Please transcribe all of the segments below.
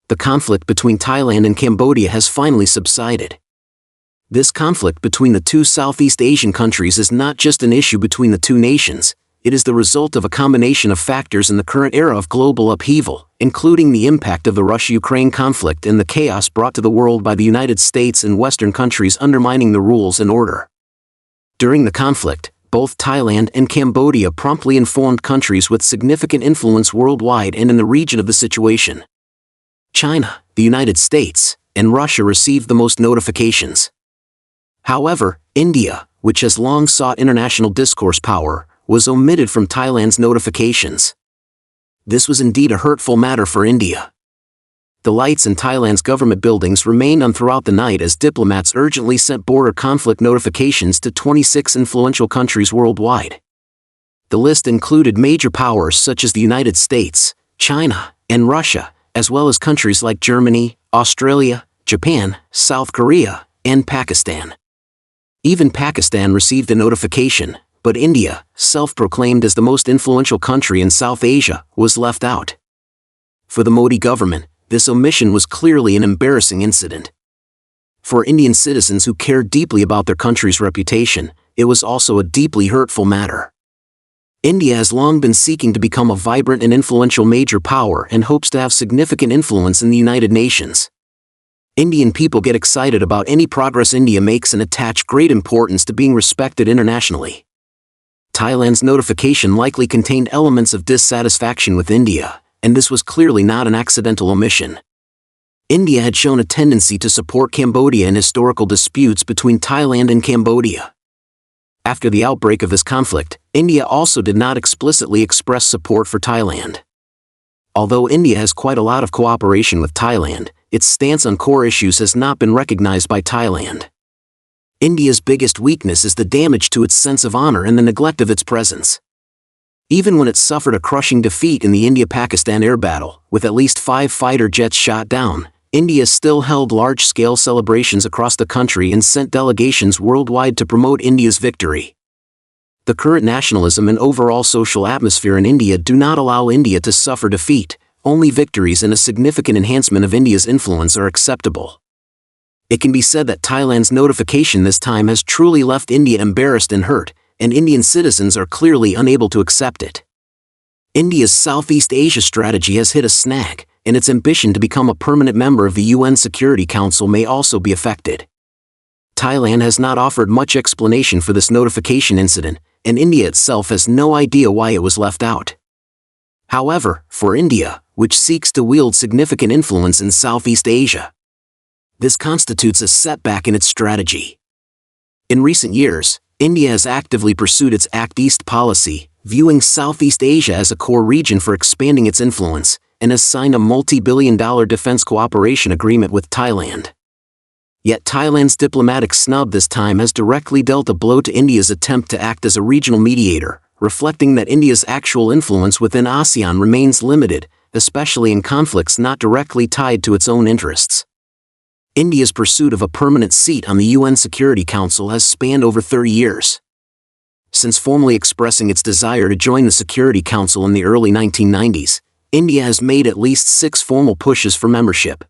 the conflict between Thailand and Cambodia has finally subsided. This conflict between the two Southeast Asian countries is not just an issue between the two nations, it is the result of a combination of factors in the current era of global upheaval, including the impact of the Russia-Ukraine conflict and the chaos brought to the world by the United States and Western countries undermining the rules and order. During the conflict, both Thailand and Cambodia promptly informed countries with significant influence worldwide and in the region of the situation. China, the United States, and Russia received the most notifications. However, India, which has long sought international discourse power, was omitted from Thailand's notifications. This was indeed a hurtful matter for India. The lights in Thailand's government buildings remained on throughout the night as diplomats urgently sent border conflict notifications to 26 influential countries worldwide. The list included major powers such as the United States, China, and Russia, as well as countries like Germany, Australia, Japan, South Korea, and Pakistan. Even Pakistan received a notification, but India, self-proclaimed as the most influential country in South Asia, was left out. For the Modi government, this omission was clearly an embarrassing incident. For Indian citizens who cared deeply about their country's reputation, it was also a deeply hurtful matter. India has long been seeking to become a vibrant and influential major power and hopes to have significant influence in the United Nations. Indian people get excited about any progress India makes and attach great importance to being respected internationally. Thailand's notification likely contained elements of dissatisfaction with India, and this was clearly not an accidental omission. India had shown a tendency to support Cambodia in historical disputes between Thailand and Cambodia. After the outbreak of this conflict, India also did not explicitly express support for Thailand. Although India has quite a lot of cooperation with Thailand, its stance on core issues has not been recognized by Thailand. India's biggest weakness is the damage to its sense of honor and the neglect of its presence. Even when it suffered a crushing defeat in the India-Pakistan air battle, with at least 5 fighter jets shot down, India still held large-scale celebrations across the country and sent delegations worldwide to promote India's victory. The current nationalism and overall social atmosphere in India do not allow India to suffer defeat. Only victories and a significant enhancement of India's influence are acceptable. It can be said that Thailand's notification this time has truly left India embarrassed and hurt, and Indian citizens are clearly unable to accept it. India's Southeast Asia strategy has hit a snag, and its ambition to become a permanent member of the UN Security Council may also be affected. Thailand has not offered much explanation for this notification incident, and India itself has no idea why it was left out. However, for India, which seeks to wield significant influence in Southeast Asia, this constitutes a setback in its strategy. In recent years, India has actively pursued its Act East policy, viewing Southeast Asia as a core region for expanding its influence, and has signed a multi-billion-dollar defense cooperation agreement with Thailand. Yet Thailand's diplomatic snub this time has directly dealt a blow to India's attempt to act as a regional mediator, reflecting that India's actual influence within ASEAN remains limited, especially in conflicts not directly tied to its own interests. India's pursuit of a permanent seat on the UN Security Council has spanned over 30 years. Since formally expressing its desire to join the Security Council in the early 1990s, India has made at least 6 formal pushes for membership.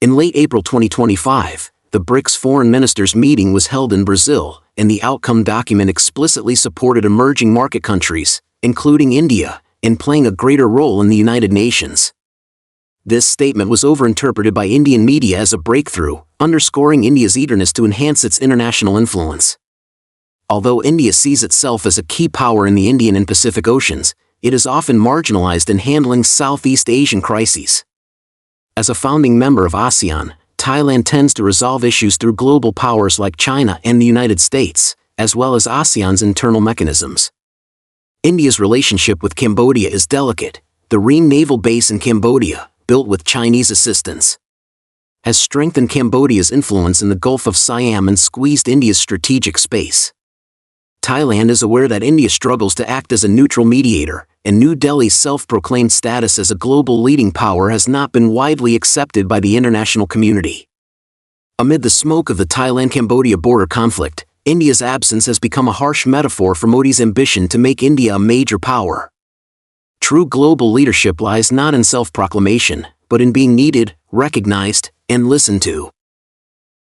In late April 2025, the BRICS foreign ministers' meeting was held in Brazil, and the outcome document explicitly supported emerging market countries, including India, in playing a greater role in the United Nations. This statement was overinterpreted by Indian media as a breakthrough, underscoring India's eagerness to enhance its international influence. Although India sees itself as a key power in the Indian and Pacific Oceans, it is often marginalized in handling Southeast Asian crises. As a founding member of ASEAN, Thailand tends to resolve issues through global powers like China and the United States, as well as ASEAN's internal mechanisms. India's relationship with Cambodia is delicate. The Ream naval base in Cambodia, built with Chinese assistance, has strengthened Cambodia's influence in the Gulf of Siam and squeezed India's strategic space. Thailand is aware that India struggles to act as a neutral mediator, and New Delhi's self-proclaimed status as a global leading power has not been widely accepted by the international community. Amid the smoke of the Thailand-Cambodia border conflict, India's absence has become a harsh metaphor for Modi's ambition to make India a major power. True global leadership lies not in self-proclamation, but in being needed, recognized, and listened to.